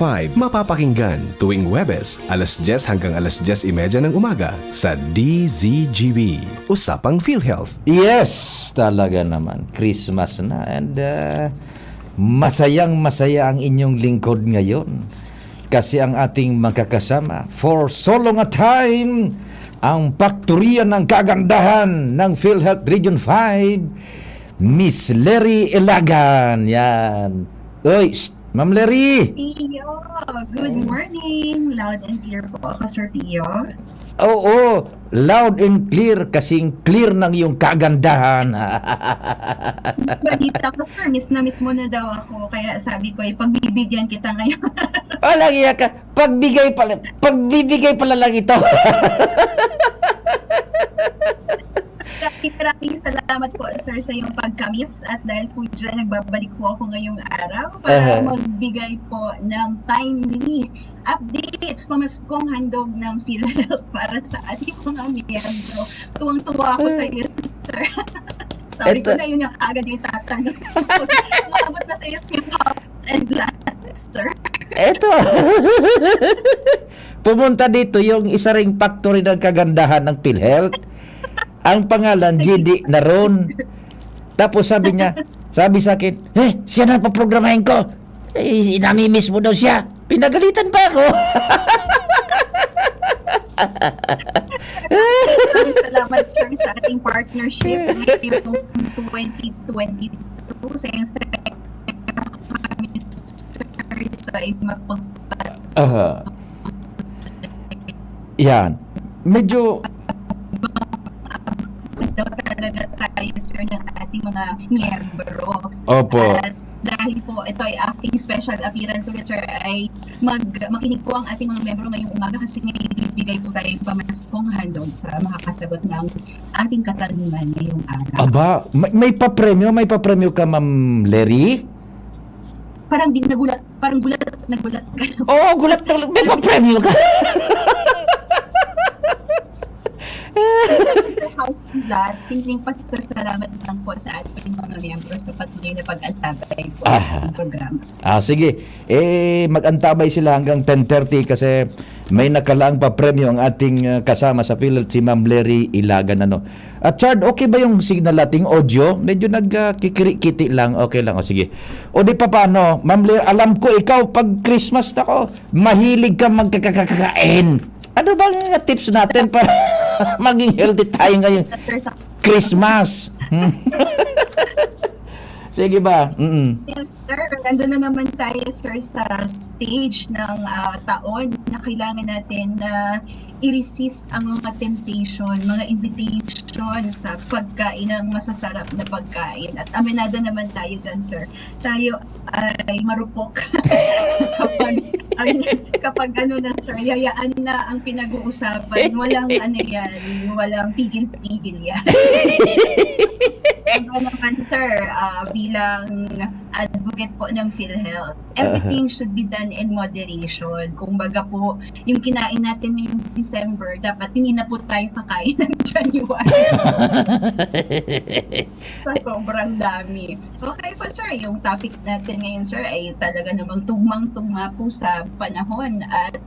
5 mapapakinggan tuwing Huwebes, alas 10 hanggang alas 10:30 ng umaga sa DZGB, Usapang Philhealth. Yes, talaga naman. Christmas na and masayang-masaya ang inyong lingkod ngayon. Kasi ang ating magkakasama for so long a time, ang paktoriya ng kagandahan ng PhilHealth Region 5, Miss Leri Ilagan. Yan. Oy, Ma'am Leri. Pio, good morning. Loud and clear po ako, Sir Pio. Oo, loud and clear kasing clear ng iyong kagandahan. Balita ko, Sir, miss na miss mo na daw ako. Kaya sabi ko, pagbibigyan kita ngayon. Walang iya ka. Pagbibigay pala lang ito. Maraming salamat po, Sir, sa iyong pagkamis. At dahil po dyan, nagbabalik po ako ngayong araw para magbigay po ng timely updates, pamaskong handog ng PhilHealth para sa ating mga miyembro. Tuwang-tuwa ako sa iyo, Sir. Sabi ko na yun yung agad yung tatanong. Umabot na sa iyo yung house and glass, Sir. Eto. Pumunta dito yung isa ring factory ng kagandahan ng PhilHealth. Ang pangalan, GD Naron. Tapos sabi sa akin, siya na paprogramahin ko. Namimiss mo daw siya. Pinagalitan pa ako. Salamat, Sir, sa ating partnership ngayong 2022 sa iyong sa yan. Medyo talaga tayo, Sir, ng ating mga miyembro. Opo. At dahil po ito ay aking special appearance ulit, Sir, ay makinig po ang ating mga miyembro ngayong umaga kasi may ibibigay po tayo pamaskong handog sa makakasagot ng ating katanungan ngayong araw. Aba, may papremyo ka, Ma'am Leri? Parang nagulat ka. Oo, gulat na. May papremyo ka. Sa house that, simpleng pasasalamat lang po sa ating mga miyembro sa patuloy na pag-antabay po sa ating programa. Sige. Mag-antabay sila hanggang 10:30 kasi may nakalaang pa premyo ang ating kasama sa PhilHealth, si Ma'am Leri Ilagan. At Chard, okay ba yung signal nating audio? Medyo nagkikiri-kiti lang. Okay lang. Sige. O di pa paano? Ma'am Leri, alam ko ikaw pag Christmas na mahilig ka magkakakain. Ano bang tips natin para maging healthy tayo ngayong Christmas? Sige ba? Yes, sir. Nandun na naman tayo, sir, sa stage ng taon na kailangan natin na i-resist ang mga temptation, mga invitation sa pagkain ng masasarap na pagkain. At aminado naman tayo dyan, sir. Tayo ay marupok kapag sir, yayaan na ang pinag-uusapan. Walang walang pigil-pigil yan. Ano naman, sir, bilang advocate po ng PhilHealth, everything should be done in moderation. Kung baga po, yung kinain natin ngayong December, dapat hindi na po tayo kakain ng January. Sa sobrang dami. Okay po, sir, yung topic natin ngayon, sir, ay talaga namang tugmang-tugma po sa panahon at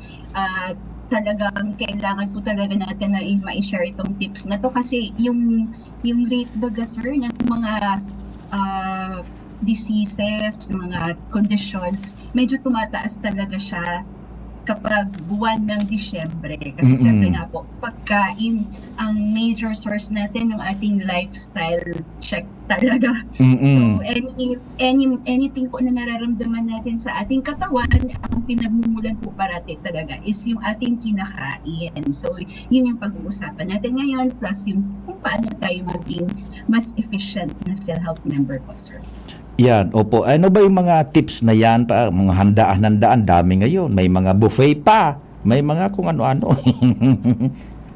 talagang kailangan po talaga natin na ma-share itong tips na to kasi yung rate baga, sir, ng mga diseases, mga conditions, medyo tumataas talaga siya kapag buwan ng Disyembre. Kasi siyempre nga po, pagkain ang major source natin ng ating lifestyle check talaga. So anything po na nararamdaman natin sa ating katawan, ang pinagmumulan po parati talaga is yung ating kinakain. So yun yung pag-uusapan natin ngayon, plus yung kung paano tayo maging mas efficient na PhilHealth member po, sir. Yan, opo. Ano ba yung mga tips na yan? Mga handaan-handaan, dami ngayon. May mga buffet pa. May mga kung ano-ano.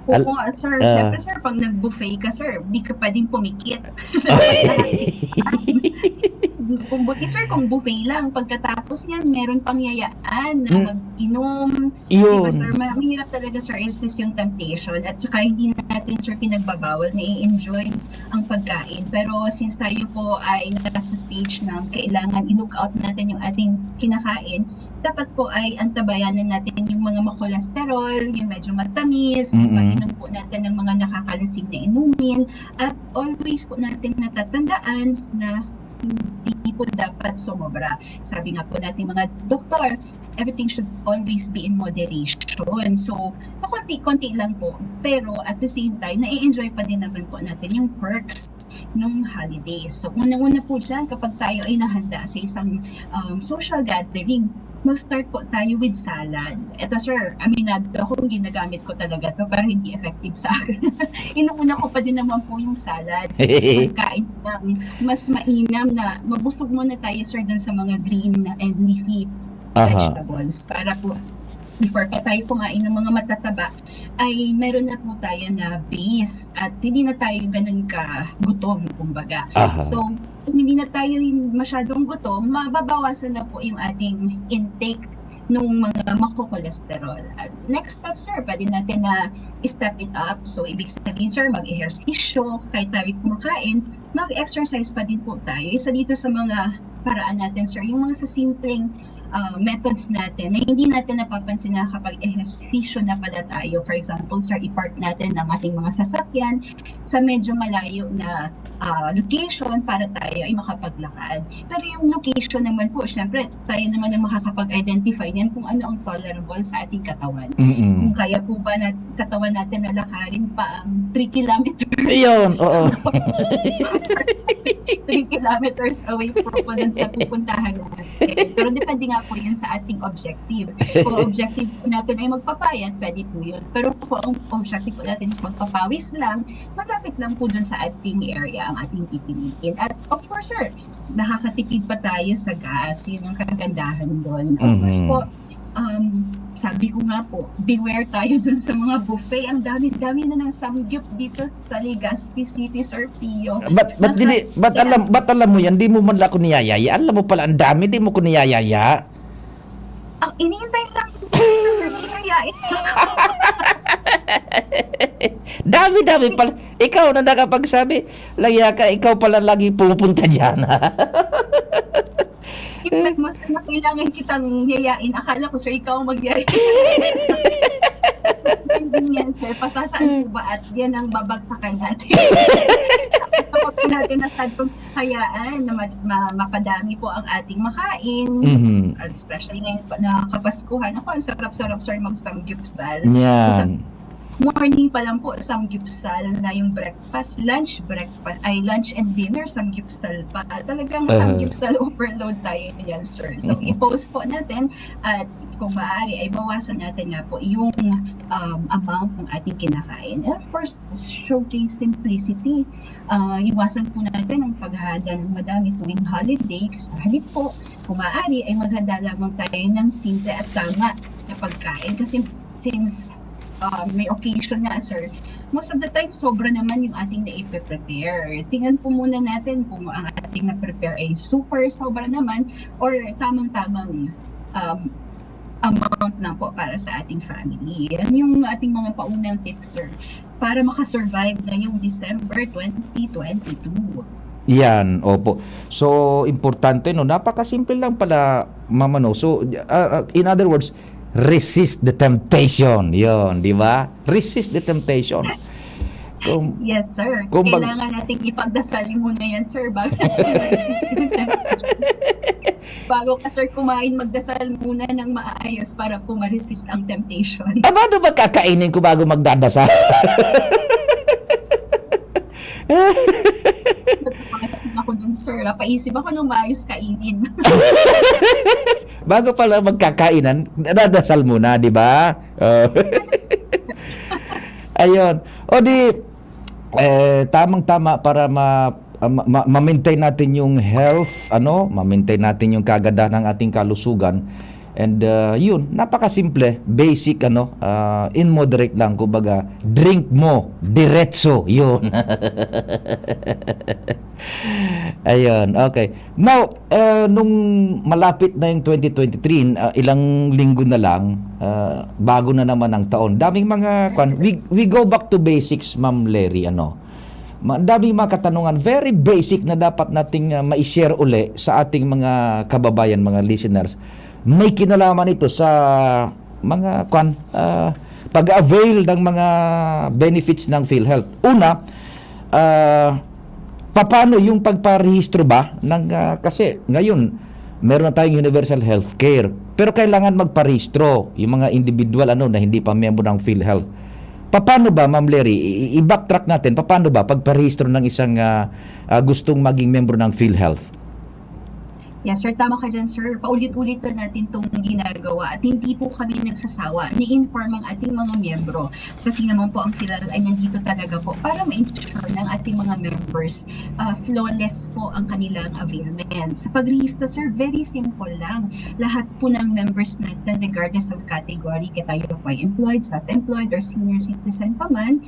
Oo, sir. Siyempre, sir, pag nag-buffet ka, sir, di ka pwedeng pumikit. Kung buffet lang, pagkatapos niyan, meron pang yayaan na mag-inom. Diba, sir? Mahirap talaga, sir, resist yung temptation. At saka hindi na natin, sir, pinagbabawal na i-enjoy ang pagkain. Pero since tayo po ay nasa stage ng kailangan i-look out natin yung ating kinakain, dapat po ay antabayanan natin yung mga makolesterol, yung medyo matamis, pag-inom po natin ng mga nakakalasing na inumin, at always po natin natatandaan na hindi po dapat sumobra. Sabi nga po natin mga doktor, everything should always be in moderation. So, konti-konti lang po. Pero at the same time, na-enjoy pa din naman po natin yung perks nung holidays. So, unang-una po dyan, kapag tayo ay nahanda sa isang social gathering, mag-start po tayo with salad. Ito, sir, aminado ako, ginagamit ko talaga to pero hindi effective sa akin. Inuuna ko pa din naman po yung salad. Pagkain ng mas mainam na mabusog muna tayo, sir, dun sa mga green and leafy vegetables. Para po, before pa tayo kumain ng mga matataba, ay meron na po tayo na base at hindi na tayo ganun ka gutom, kumbaga. So, kung hindi na tayo masyadong gutom, mababawasan na po yung ating intake ng mga makokolesterol. At next step, sir, pwede natin na step it up. So, ibig sabihin, sir, mag-ehersisyo, kahit tayo kumakain, mag-exercise pa din po tayo. Isa dito sa mga paraan natin, sir, yung mga sa simpleng methods natin na hindi natin napapansin na kapag ehersisyo na pala tayo. For example, sir, i-park natin ang ating mga sasakyan sa medyo malayo na location para tayo ay makapaglakad. Pero yung location naman po, syempre, tayo naman ang makakapag-identify niyan kung ano ang tolerable sa ating katawan. Kung kaya po ba na katawan natin na lakarin pa ang 3 kilometers. Ayun, oo. 3 kilometers away po dun sa pupuntahan natin. Pero depende nga po yan sa ating objective. Kung objective po natin ay magpapayat, pwede po yun. Pero kung ang objective po natin is magpapawis lang, malapit lang po dun sa ating area ang ating pipiliin. At of course, sir, nakakatipid pa tayo sa gas. Yun ang kagandahan doon. Of course po, sabi ko nga po, beware tayo dun sa mga buffet. Ang dami-dami na ng samgyup dito sa Legazpi City, Sir Pio. Ba't alam mo yan? Di mo man lang ako niyayaya. Alam mo pala, ang dami, di mo ko niyayaya. Ang iniintay lang sir, niyayain. Dami-dami pala. Ikaw na nakapagsabi, lagya ka, ikaw pala lagi pumupunta dyan. Impact mo na kailangan kitang yayain. Akala ko, sir, ikaw ang magyaya. Hindi yan, sir. Pasasaan po ba at yan ang babagsakan natin? Kapag po natin na-start kong hayaan na mapadami po ang ating makain. Especially ngayon na kapaskuhan. Ako, ang sarap-sarap, sir, mag-samgyupsal. Yan. Morning pa lang po, samgyupsal na yung breakfast, lunch and dinner, samgyupsal pa. Talagang samgyupsal overload tayo yan, sir. So, i-post po natin at kung maaari ay bawasan natin nga po yung amount ng ating kinakain. And of course, showcase simplicity. Iwasan po natin ang paghahanda ng madami tuwing holiday. Kasi halip po, kung maaari ay maghanda lamang tayo ng simple at tama na pagkain. Kasi since may occasion nga, sir, most of the time, sobra naman yung ating na-prepare. Tingnan po muna natin kung ang ating na-prepare ay super sobra naman or tamang-tamang amount na po para sa ating family. Yan yung ating mga paunang tips, sir, para makasurvive na yung December 2022. Yan, opo. So, importante, no? Napakasimple lang pala, Mama, no? So, in other words, resist the temptation. Yon, di ba? Resist the temptation. Yes, sir. Kailangan nating ipagdasal muna yan, sir, bago resist the temptation. Bago ka, sir, kumain, magdasal muna ng maayos para po ma-resist ang temptation. Ano ba kakainin ko bago magdadasal? Napaisip ako dun, sir. Napaisip ako nung maayos kainin. Bago pala magkakainan, dadasal muna, di ba? Ayun. O di, tamang-tama para ma-maintain natin yung health, ma-maintain natin yung kagandahan ng ating kalusugan. And yun, napakasimple, basic in moderate lang, kumbaga, drink mo diretso, yun. Ayun, okay. Now, nung malapit na yung 2023, ilang linggo na lang, bago na naman ang taon. Daming mga, we go back to basics, Ma'am Leri, daming mga katanungan, very basic na dapat nating ma-share uli sa ating mga kababayan, mga listeners. May kinalaman ito sa mga pag-avail ng mga benefits ng PhilHealth. Una, paano yung pagparehistro ba ng kasi ngayon meron na tayong universal healthcare, pero kailangan magparehistro yung mga individual na hindi pa miyembro ng PhilHealth. Paano ba, Ma'am Leri, i-backtrack natin, paano ba pagparehistro ng isang gustong maging miyembro ng PhilHealth? Yes, sir. Tama ka dyan, sir. Paulit-ulit na natin itong ginagawa at hindi po kami nagsasawa. Ni-inform ang ating mga miyembro. Kasi naman po ang PhilHealth ay nandito talaga po para ma-ensure ng ating mga members flawless po ang kanilang availment. Sa pag-register, sir, very simple lang. Lahat po ng members natin, regardless of category, kaya tayo po ay employed, self-employed, or senior citizen pa man,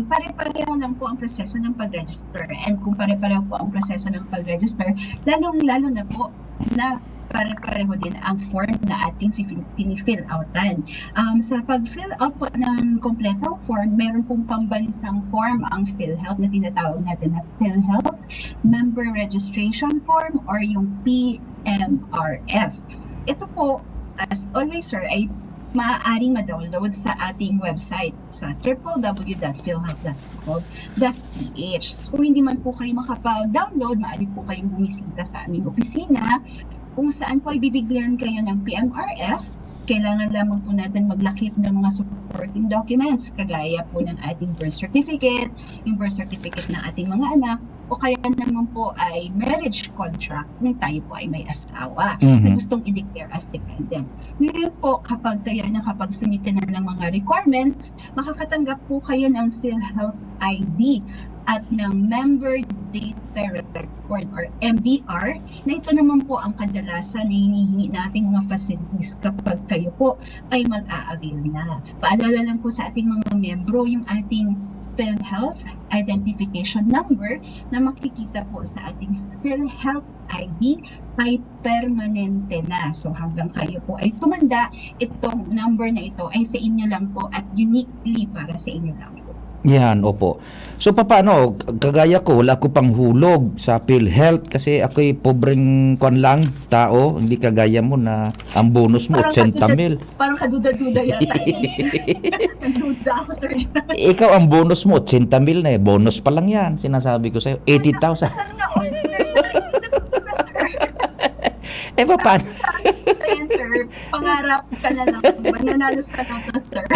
pare-pareho lang po ang proseso ng pag-register. And kung pare-pareho po ang proseso ng pag-register, lalong-lalo na po na pare-pareho din ang form na ating pinifill outan. Sa pag-fill out po ng kompletong form, meron pong pambansang form ang PhilHealth na tinatawag natin na PhilHealth Member Registration Form or yung PMRF. Ito po, as always, sir, ay maaaring ma-download sa ating website sa www.philhealth.gov.ph. So, hindi man po kayo makapag-download, maaari po kayong bumisita sa aming opisina kung saan po ay bibigyan kayo ng PMRF. Kailangan lamang po natin maglakip ng mga supporting documents kagaya po ng ating birth certificate, yung birth certificate ng ating mga anak, o kaya naman po ay marriage contract kung tayo po ay may asawa na gustong i-declare as dependent. Ngayon po, kapag tayo nakapag-submit na ng mga requirements, makakatanggap po kayo ng PhilHealth ID at ng Member Data Record or MDR, na ito naman po ang kadalasan na hinihingi nating mga facilities kapag kayo po ay mag-a-avail na. Paalala lang po sa ating mga miyembro, yung ating PhilHealth Identification Number na makikita po sa ating PhilHealth ID ay permanente na. So hanggang kayo po ay tumanda, itong number na ito ay sa inyo lang po at uniquely para sa inyo lang po. Yan, opo. So paano, kagaya ko, wala ko pang hulog sa PhilHealth kasi ako'y pobreng lang tao, hindi kagaya mo na ang bonus mo, 80,000. Parang kaduda-duda yata. Kaduda ako, sir. Ikaw ang bonus mo, 80,000 na bonus pa lang yan, sinasabi ko sa'yo, 80,000. Sana all, sir. Paano? Ayan, sir. Pangarap ka na lang. Mananalos ka na to, sir.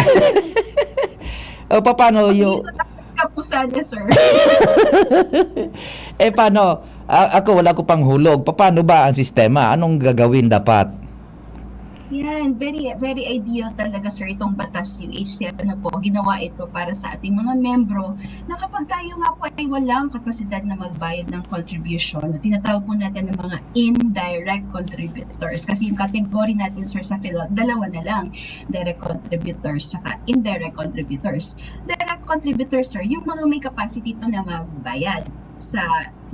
Paano yung... Ka po sana, sir. Paano? Ako wala ko pang hulog. Paano ba ang sistema? Anong gagawin dapat? Yan, very very ideal talaga, sir, itong batas UH7 na po. Ginawa ito para sa ating mga membro na kapag tayo nga po ay walang kapasidad na magbayad ng contribution, tinatawag po natin ng mga indirect contributors. Kasi yung category natin, sir, sa PhilHealth, dalawa na lang. Direct contributors at indirect contributors. Direct contributors, sir, yung mga may capacity to na magbayad. Sa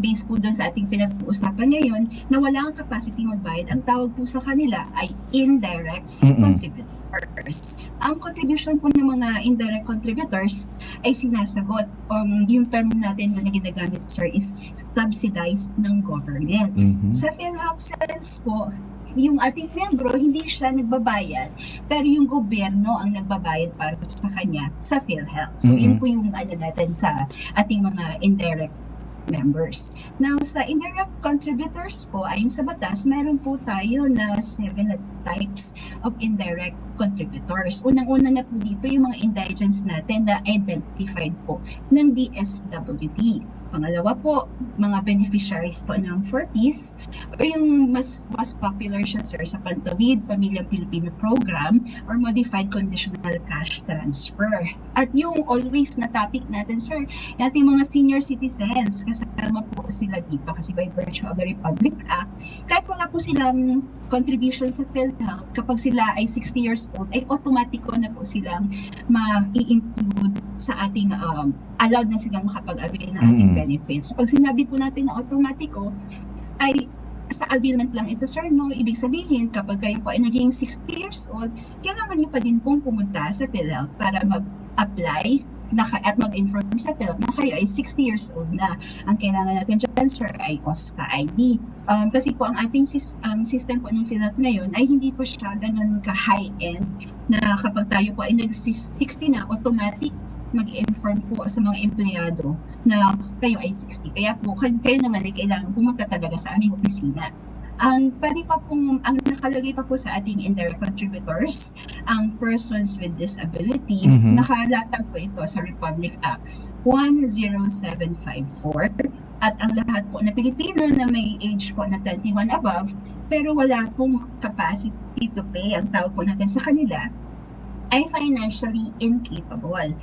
base po doon sa ating pinag-uusapan ngayon na wala ang capacity magbayad, ang tawag po sa kanila ay indirect contributors. Ang contribution po ng mga indirect contributors ay sinasagot, yung term natin na ginagamit, sir, is subsidized ng government. Sa PhilHealth sense po, yung ating membro, hindi siya nagbabayad, pero yung gobyerno ang nagbabayad para sa kanya sa PhilHealth. So, yun po yung natin sa ating mga indirect members. Now, sa indirect contributors po, ayon sa batas, meron po tayo na 7 types of indirect contributors. Unang-una na po dito yung mga indigents natin na identified po ng DSWD. Pangalawa po, mga beneficiaries po ng 4Ps o yung mas popular siya, sir, sa Pantawid, Pamilyang Pilipino Program or Modified Conditional Cash Transfer. At yung always na topic natin, sir, yung ating mga senior citizens, kasama po sila dito kasi by virtue of the Republic Act, kahit wala po silang contribution sa PhilHealth, kapag sila ay 60 years old, ay automatiko na po silang ma-i-include sa ating allowed na silang makapag-avail ng ating benefits. Pag sinabi po natin na automatiko, ay sa availment lang ito, sir, no? Ibig sabihin, kapag kayo po ay naging 60 years old, kailangan niyo pa din pong pumunta sa PhilHealth para mag-apply at mag-inform sa PhilHealth na kayo ay 60 years old na. Ang kailangan natin dyan, sir, ay OSCA ID. Kasi po ang ating system po ng PhilHealth ngayon ay hindi po siya ganun ka-high-end na kapag tayo po ay nag-60 na, automatic mag-inform po sa mga empleyado na kayo ay 60. Kaya po, kayo naman ay kailangan pumunta talaga sa aming opisina. Pwede pa pong, ang nakalagay pa po sa ating indirect contributors, ang persons with disability, nakalatag po ito sa Republic Act 10754. At ang lahat po na Pilipino na may age po na 21 above, pero wala pong capacity to pay, ang tawag po natin sa kanila, ay financially incapable.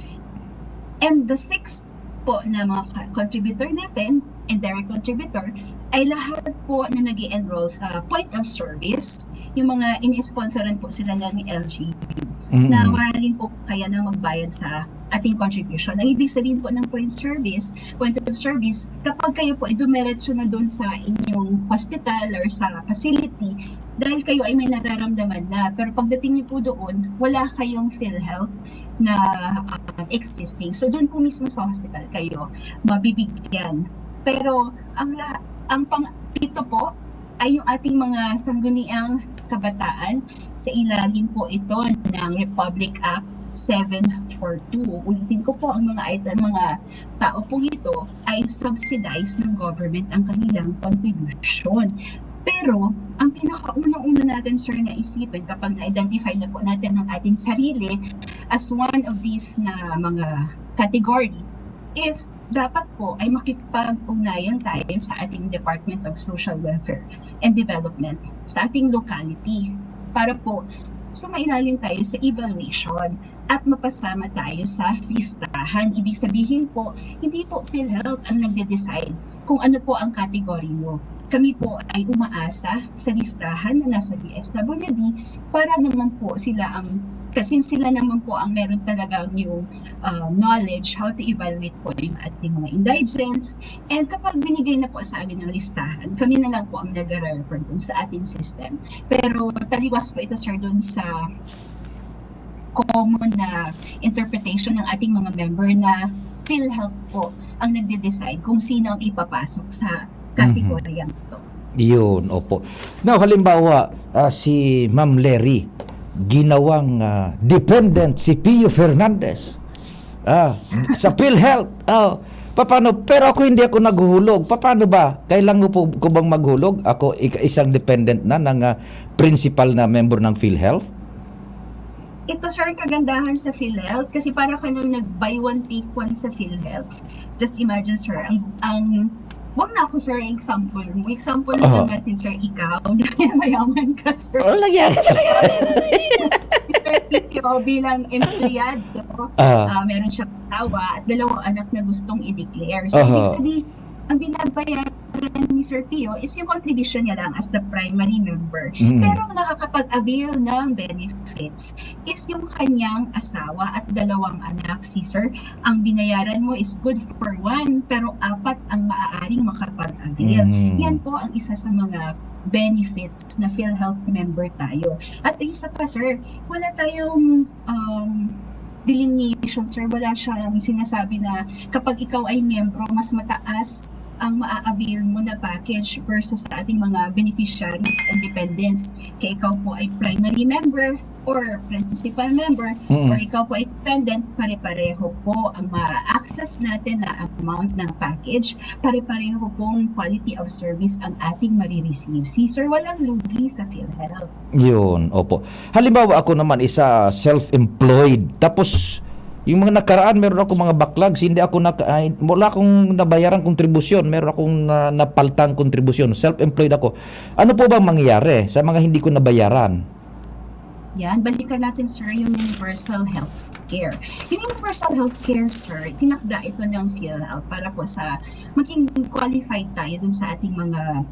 And the sixth po na mga contributor natin, indirect contributor, ay lahat po na nag-i-enroll sa point of service, yung mga ini-sponsoran po sila ng LGB, na wala rin po kaya na magbayad sa ating contribution. Ang ibig sabihin po ng point of service, kapag kayo po ay dumiretso na doon sa inyong hospital or sa facility, dahil kayo ay may nararamdaman na, pero pagdating niyo po doon, wala kayong PhilHealth na existing. So doon po mismo sa hospital kayo mabibigyan. Pero ang pang-pito po ay yung ating mga sangguniang kabataan. Sa ilalim po ito ng Republic Act 742. Ulitin ko po, ang mga tao po ito ay subsidized ng government ang kanilang contribution. Pero, ang pinakaunang-una natin, sir, na isipin kapag na-identify na po natin ang ating sarili as one of these na mga category is dapat po ay makipag-ugnayan tayo sa ating Department of Social Welfare and Development sa ating locality para po sumailalim tayo sa evaluation at mapasama tayo sa listahan. Ibig sabihin po, hindi po PhilHealth ang nagde-decide kung ano po ang category mo. Kami po ay umaasa sa listahan na nasa DSWD para naman po sila kasi sila naman po ang meron talagang yung knowledge how to evaluate po yung ating mga indigents. And kapag binigay na po sa amin ang listahan, kami na lang po ang nag-refer dun sa ating system. Pero taliwas po ito, sir, dun sa common na interpretation ng ating mga member na PhilHealth po ang nagde-decide kung sino ang ipapasok sa kategoryang ito. Yun, opo. Now, halimbawa, si Ma'am Leri, ginawang dependent si Pio Fernandez sa PhilHealth. Paano? Pero ako hindi ako naghuhulog. Paano ba? Kailangan ko bang maghulog? Ako isang dependent na ng principal na member ng PhilHealth? Ito, sir, kagandahan sa PhilHealth kasi para ka nang nag-buy one, take one sa PhilHealth. Just imagine, sir, wag na ako, sir, example mo. Example na lang natin, sir, ikaw. Dahil mayaman ka, sir. Lagyan. Ikaw bilang empleyado, meron siyang tawa at 2 anak na gustong i-declare. So, ibig sabihin, ang binabayaran ni Sir Pio is yung contribution niya lang as the primary member. Pero nakakapag-avail ng benefits is yung kanyang asawa at 2 anak. Si Sir, ang binayaran mo is good for 1, pero 4 ang maaaring makapag-avail. Yan po ang isa sa mga benefits na PhilHealth member tayo. At isa pa, sir, wala tayong delineation, sir. Wala siyang sinasabi na kapag ikaw ay miyembro, mas mataas ang maa-avail mo na package versus sa ating mga beneficiaries and dependents. Kaya ikaw po ay primary member or principal member or ikaw po ay dependent, pare-pareho po ang ma-access natin na amount ng package. Pare-pareho pong quality of service ang ating marireceive. Sir, walang lugi sa PhilHealth. Yun, opo. Halimbawa ako naman isa self-employed. Tapos yung mga nakaraan meron ako mga backlogs, hindi ako wala akong nabayaran kontribusyon, meron akong napaltang kontribusyon. Self-employed ako. Ano po bang mangyayari sa mga hindi ko nabayaran? Yan, balikan natin sir yung universal health care. Yung universal health care sir, tinakda ito ng PhilHealth para po sa maging qualified tayo dun sa ating mga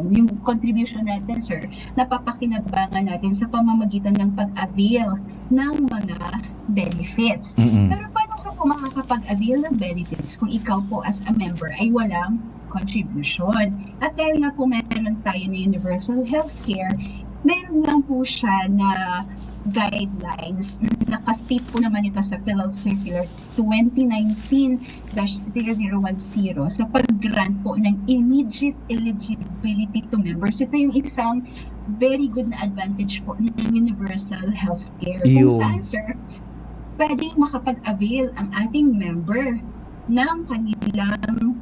yung contribution natin sir, napapakinabangan natin sa pamamagitan ng pag-avail ng mga benefits. Pero paano ka po makakapag-avail ng benefits kung ikaw po as a member ay walang contribution? At dahil nga po meron tayo na universal healthcare, meron lang po siya na guidelines. Nakastate po naman ito sa PhilHealth Circular 2019-0010 sa pag-grant po ng immediate eligibility to members. Ito yung isang very good na advantage po ng universal healthcare. Kung saan, sir, pwedeng makapag-avail ang ating member ng kanilang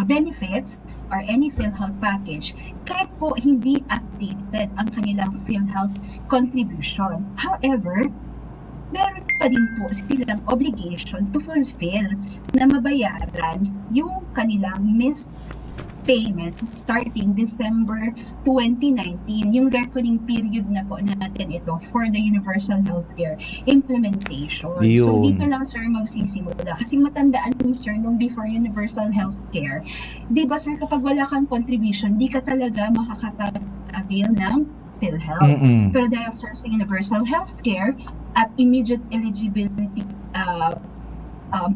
benefits or any PhilHealth package kahit po hindi updated ang kanilang PhilHealth contribution. However, meron pa din po silang obligation to fulfill na mabayaran yung kanilang missed payments starting December 2019, yung reckoning period na po natin ito for the universal healthcare implementation. So dito lang sir magsisimula. Kasi matandaan mo sir, nung before universal healthcare, di ba sir, kapag wala kang contribution, di ka talaga makakapag-avail ng PhilHealth. Pero dahil sir sa universal healthcare at immediate eligibility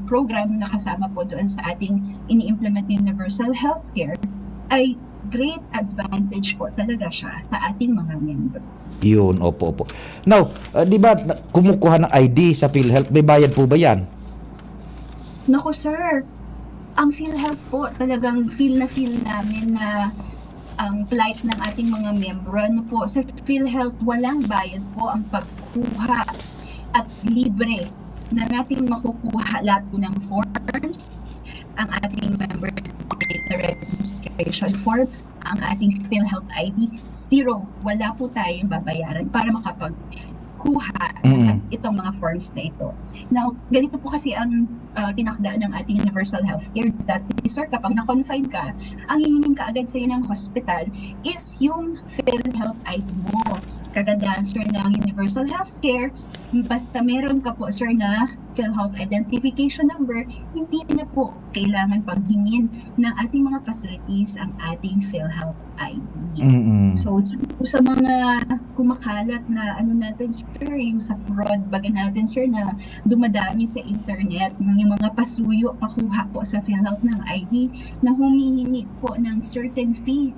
program na kasama po doon sa ating ini-implement universal healthcare, ay great advantage po talaga siya sa ating mga member. Yun, opo. Now, di ba kumukuha ng ID sa PhilHealth, may bayad po ba yan? Naku sir, ang PhilHealth po talagang feel namin na ang plight ng ating mga member. Ano po, sa PhilHealth walang bayad po ang pagkuha at libre na natin makukuha lahat po ng forms, ang ating member data registration form, ang ating PhilHealth ID, zero. Wala po tayong babayaran para makapagkuha ng itong mga forms na ito. Now, ganito po kasi ang tinakda ng ating universal healthcare. Dati, sir, kapag na-confine ka, ang hihingin ka agad sa'yo ng hospital is yung PhilHealth ID mo. Kagandahan, sir, ng universal healthcare, basta meron ka po, sir, na PhilHealth identification number, hindi na po kailangan paghingin ng ating mga facilities ang ating PhilHealth ID. So, sa mga kumakalat na natin, sir, yung sa fraud baga natin, sir, na dumadami sa internet, yung mga pasuyo, pakuha po sa PhilHealth ng ID na humihingi po ng certain fee,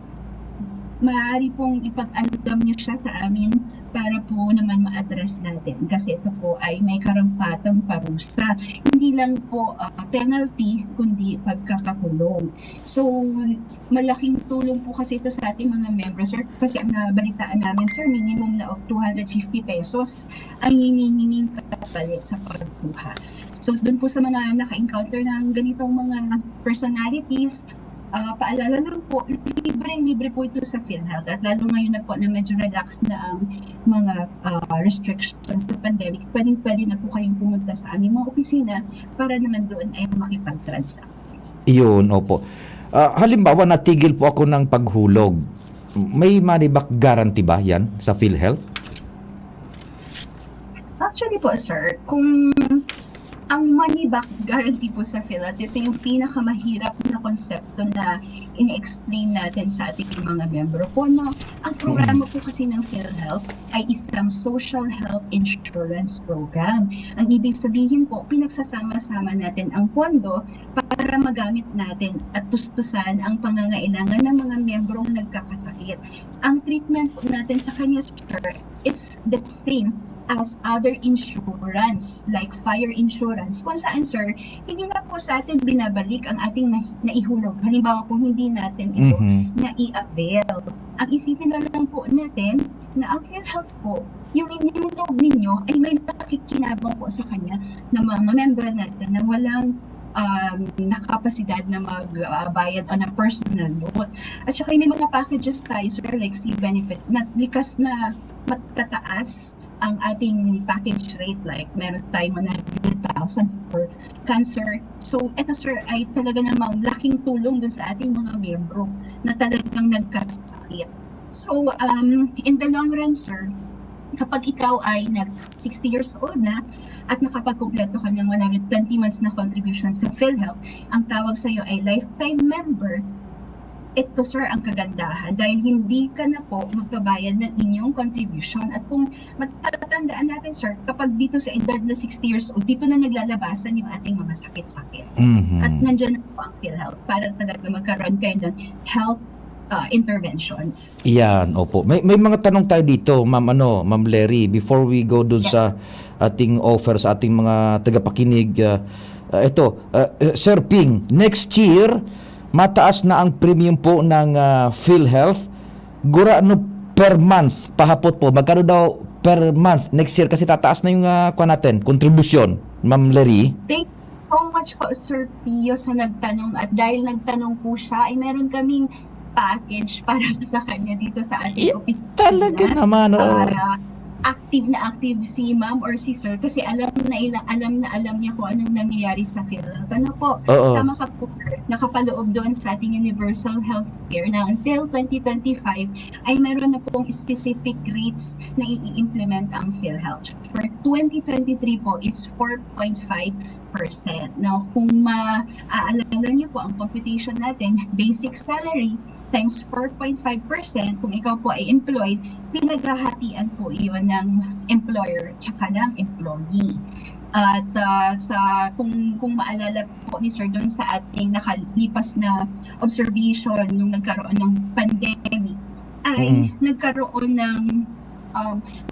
maaari pong ipag-alam niyo siya sa amin para po naman ma-address natin. Kasi ito po ay may karampatang parusa. Hindi lang po penalty, kundi pagkakakulong. So, malaking tulong po kasi ito sa ating mga members, sir. Kasi ang nabalitaan namin, sir, minimum na of 250 pesos ang hinihinging kapalit sa pagkuha. So, doon po sa mga naka-encounter ng ganitong mga personalities, paalala lang po, libre po ito sa PhilHealth at lalo ngayon na po na medyo relax na ang mga restrictions sa pandemic, pwede na po kayong pumunta sa aming mga opisina para naman doon ay makipag-transact. Iyon, opo. Halimbawa, natigil po ako ng paghulog. May money back guarantee ba yan sa PhilHealth? Actually po, sir, kung ang money back guarantee po sa PhilHealth, ito yung pinakamahirap na konsepto na ini-explain natin sa ating mga membro po. No? Ang programa po kasi ng PhilHealth ay isang social health insurance program. Ang ibig sabihin po, pinagsasama-sama natin ang pondo para magamit natin at tustusan ang pangangailangan ng mga membrong nagkakasakit. Ang treatment po natin sa kanya, sir, is the same as other insurance like fire insurance kung saan sir hindi na po sa atin binabalik ang ating naihulog. Halimbawa kung hindi natin ito na-i-avail. Ang isipin na lang po natin na ang PhilHealth po, yung inihulog ninyo ay may nakikinabang po sa kanya na mga member natin na walang nakapasidad na magbayad on a personal note. At saka may mga packages tayo, sir, like C-benefit, na likas na matataas ang ating package rate. Like, meron tayo 100,000 for cancer. So, ito, sir, ay talaga namang laking tulong dun sa ating mga miyembro na talagang nagkasakit. So, in the long run, sir, kapag ikaw ay nag-60 years old na at nakapagkumpleto ka ng 120 months na contribution sa PhilHealth, ang tawag sa iyo ay lifetime member. Ito sir ang kagandahan dahil hindi ka na po magbabayad ng inyong contribution. At kung matatandaan natin sir, kapag dito sa edad na 60 years old, dito na naglalabasan yung ating mga sakit-sakit. At nandiyan na po ang PhilHealth para talaga magkaroon kayo ng health interventions. Yan, opo. May mga tanong tayo dito, Ma'am Leri, before we go dun sa ating offer sa ating mga tagapakinig. Sir Ping, next year mataas na ang premium po ng PhilHealth. Gura no per month pahapot po. Magkano daw per month next year kasi tataas na yung contribution, Ma'am Leri? Thank you so much po Sir Pio sa nagtanong, at dahil nagtanong po siya ay meron kaming package para sa kanya dito sa ating office. Talaga naman. Para active si ma'am or si sir kasi alam niya kung anong nangyayari sa PhilHealth. Ano po, tama ka po sir, nakapaloob doon sa ating universal healthcare na until 2025 ay meron na pong specific rates na i-implement ang PhilHealth. For 2023 po, it's 4.5%. Now, kung maaalala niyo po ang computation natin, basic salary times 4.5%, kung ikaw po ay employed, pinaghahatian po iyon ng employer tsaka ng employee. At kung maalala po ni Sir doon sa ating nakalipas na observation nung nagkaroon ng pandemic, ay nagkaroon ng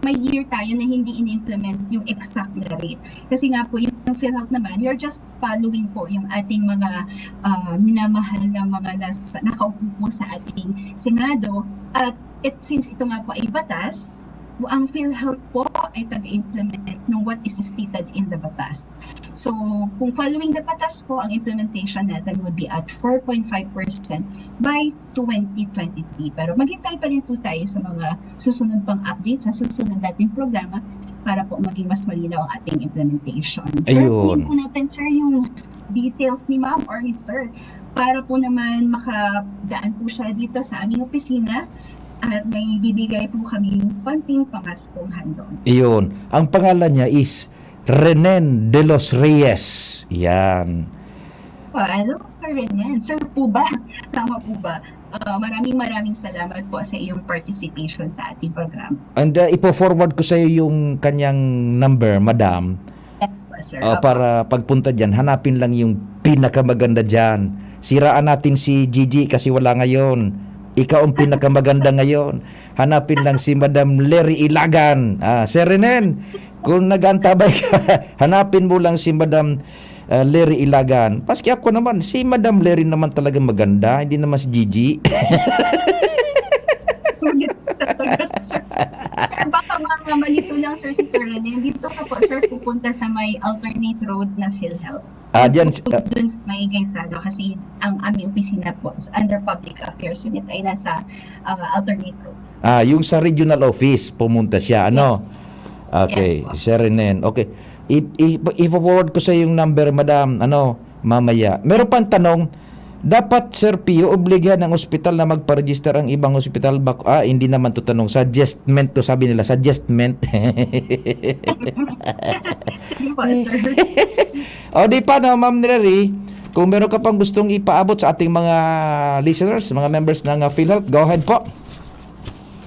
may year tayo na hindi in-implement yung exact na rate. Kasi nga po, yung PhilHealth naman, you're just following po yung ating mga minamahal na mga nakaupo po sa ating Senado. At since ito nga po ay batas, ang PhilHealth po ay tag-implement ng what is stated in the batas. So, kung following the batas po, ang implementation natin would be at 4.5% by 2023. Pero maghintay pa rin po tayo sa mga susunod pang updates sa susunod nating programa para po maging mas malinaw ang ating implementation. Sir, kunin po natin, sir, yung details ni ma'am or ni sir para po naman makadaan po siya dito sa aming opisina. At may bibigay po kami konting pamaskong handog. Iyon. Ang pangalan niya is Renen de los Reyes. Yan. Hello, Sir Renen. Sir po ba? Tama po ba? Maraming salamat po sa iyong participation sa ating program. And ipo-forward ko sa iyo yung kanyang number, madam. Yes po, sir. Para pagpunta dyan, hanapin lang yung pinakamaganda dyan. Siraan natin si Gigi kasi wala ngayon. Ikaw ang pinakamaganda ngayon. Hanapin lang si Madam Leri Ilagan. Sir Renen, kung nag-antabay ka, hanapin mo lang si Madam Leri Ilagan. Paski ako naman, si Madam Leri naman talaga maganda, hindi naman si Gigi. Sir, baka malito lang sir si Sir Renen. Dito ka po sir pupunta sa may alternate road na PhilHealth. Diyan doon sa may Gaysano kasi ang aming opisina po under public affairs unit ay nasa alternate road. Yung sa regional office pumunta siya, ano? Yes. Okay, Yes, Sir Renen. Okay. I-forward ko sa yung number, madam, mamaya. Meron pang tanong, dapat Sir Pio obligahan ng ospital na magpa-register ang ibang ospital hindi naman to tanong, suggestment to, sabi nila, suggestment. Sige po, sir. Di pa na, Ma'am Leri, kung meron ka pang gustong ipaabot sa ating mga listeners, mga members ng PhilHealth, go ahead po.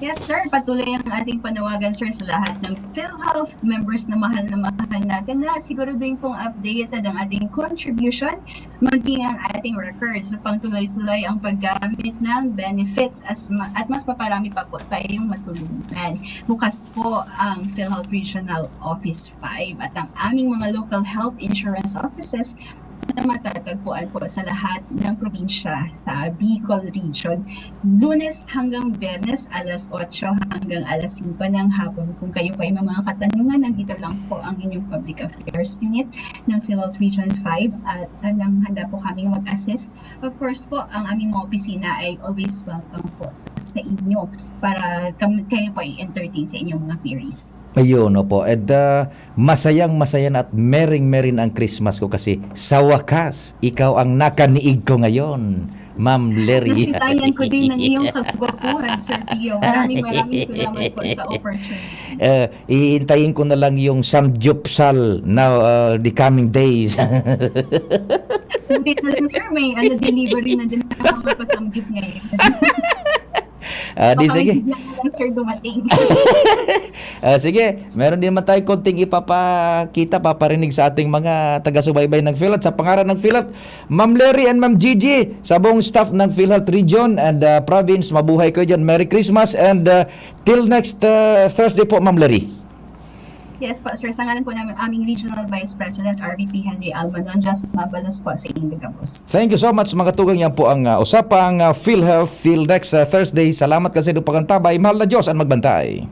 Yes, sir. Patuloy ang ating panawagan, sir, sa lahat ng PhilHealth members na mahal natin na siguraduhin pong updated ang ating contribution, maging ang ating records upang tuloy-tuloy ang paggamit ng benefits at mas paparami pa po tayong matulungan. Bukas po ang PhilHealth Regional Office 5 at ang aming mga local health insurance offices na matatagpuan po sa lahat ng probinsya sa Bicol Region. Lunes hanggang Biyernes, alas 8 hanggang alas 5 ng hapon. Kung kayo po ay may mga katanungan, nandito lang po ang inyong Public Affairs Unit ng PhilHealth Region 5 at handa po kaming mag-assist. Of course po, ang aming mga opisina ay always welcome po sa inyo para kayo po ay entertain sa inyong mga queries. Ayun, opo. At masayang-masaya na at mering-merin ang Christmas ko kasi sa wakas, ikaw ang nakaniig ko ngayon, Ma'am Leri. Nasitayan ko din ng iyong kagwapuhan, Sir Pio. Maraming salamat po sa opportunity. Iintayin ko na lang yung samgyupsal now the coming days. Hindi na lang, sir. May delivery na din ako pasamgyup ngayon. Di sige. Sir, dumating. Sige, meron din naman tayo konting ipapakita, paparinig sa ating mga taga-subaybay ng PhilHealth. Sa pangalan ng PhilHealth, Ma'am Leri and Ma'am Gigi, sa buong staff ng PhilHealth Region and Province, mabuhay ko dyan. Merry Christmas and till next Thursday po, Ma'am Leri. Yes po, sir. Sa ngalan po namin aming Regional Vice President, RVP Henry Almanon, just mabalas po sa inyong gabos. Thank you so much mga tugang. Yan po ang Usapang PhilHealth till next Thursday. Salamat kasi doon pagantabay. Mahal na Diyos ang magbantay.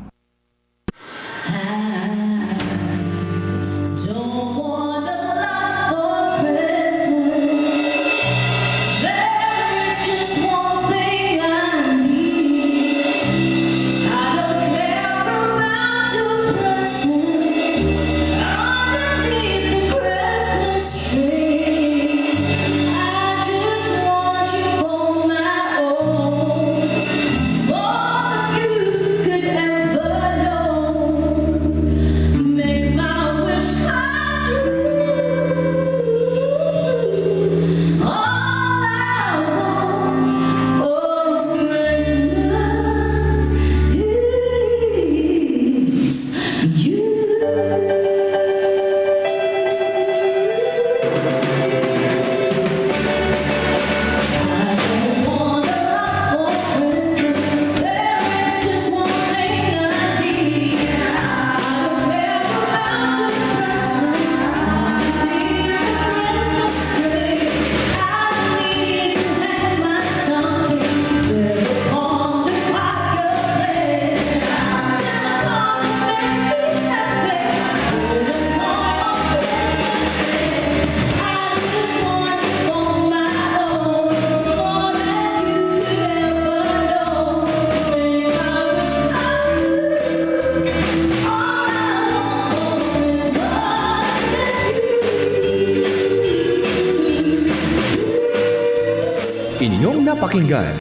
Inyong napakinggan